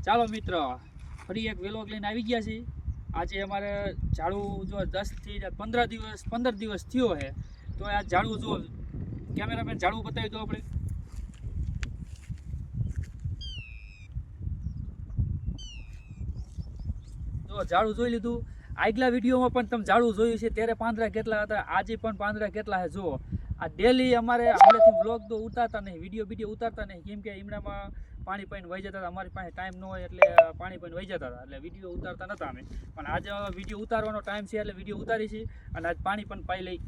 ચાલો મિત્ર, ફરી એક વેલોગ લઈને આવી ગયા છીએ. આજે અમારે ઝાડવું જો 10 થી 15 દિવસ થયો છે. તો આ ઝાડવું જો કેમેરામેન ઝાડવું બતાવી દો આપણે. જો ઝાડવું જોઈ લીધું. આગલા વિડીયોમાં પણ તમે ઝાડવું જોયું છે ત્યારે પાંદડા કેટલા હતા, આજે પણ પાંદડા કેટલા છે જુઓ. આ ડેલી અમારે હમણાંથી બ્લોગ તો ઉતારતા નહીં, વિડીયો ઉતારતા નહીં, કેમ કે એમનામાં પાણી પાઈને વહી જતા હતા. અમારી પાસે ટાઈમ ન હોય એટલે પાણી પાઈને વહી જતા હતા, એટલે વિડીયો ઉતારતા નહોતા અમે. પણ આજે વિડીયો ઉતારવાનો ટાઈમ છે એટલે વિડીયો ઉતારી છે. અને આજ પાણી પણ પાઈ લઈ.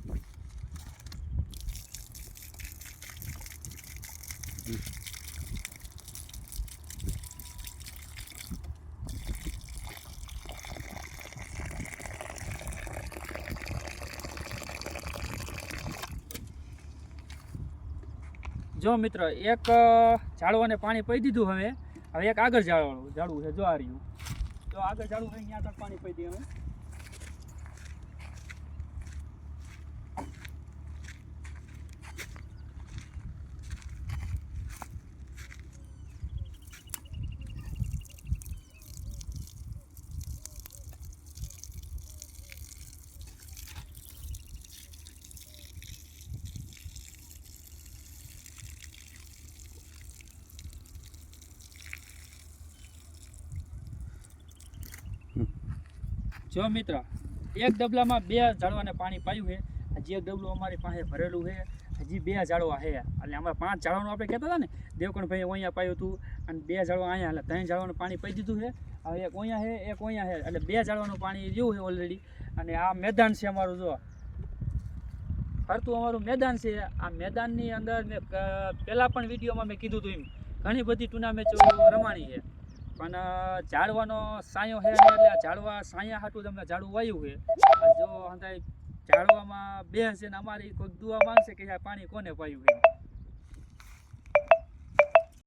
જો મિત્ર, એક ઝાડવાને પાણી પી દીધું. હવે એક આગળ ઝાડવું છે, જો આ રહ્યું. જો આગળ ઝાડવું છે, ત્યાં તક પાણી પી દઈએ હવે. જો મિત્ર, એક ડબલામાં 2 ઝાડવાને પાણી પાયું છે. હજી એક ડબલું અમારી પાસે ભરેલું છે. હજી 2 ઝાડવા છે. એટલે અમારે 5 ઝાડવાનું આપણે કહેતા હતા ને, દેવકણભાઈ અહીંયા પાયું હતું અને 2 ઝાડવા અહીંયા, એટલે 3 ઝાડવાનું પાણી પી દીધું છે. હવે એક અહીંયા છે, એક અહીંયા છે, એટલે 2 ઝાડવાનું પાણી જેવું છે ઓલરેડી. અને આ મેદાન છે અમારું. જો ફરતું અમારું મેદાન છે. આ મેદાનની અંદર મેં પહેલાં પણ વિડીયોમાં મેં કીધું હતું એમ ઘણી બધી ટુર્નામેન્ટો રમાણી છે. પણ ઝાડવાનો સાયો છે ને, એટલે ઝાડવા સાયા હાટું તમને ઝાડવું વાયું છે. જો ઝાડવામાં બે છે ને અમારી કોઈ દુઆ માંગશે કે આ પાણી કોને પાયું છે.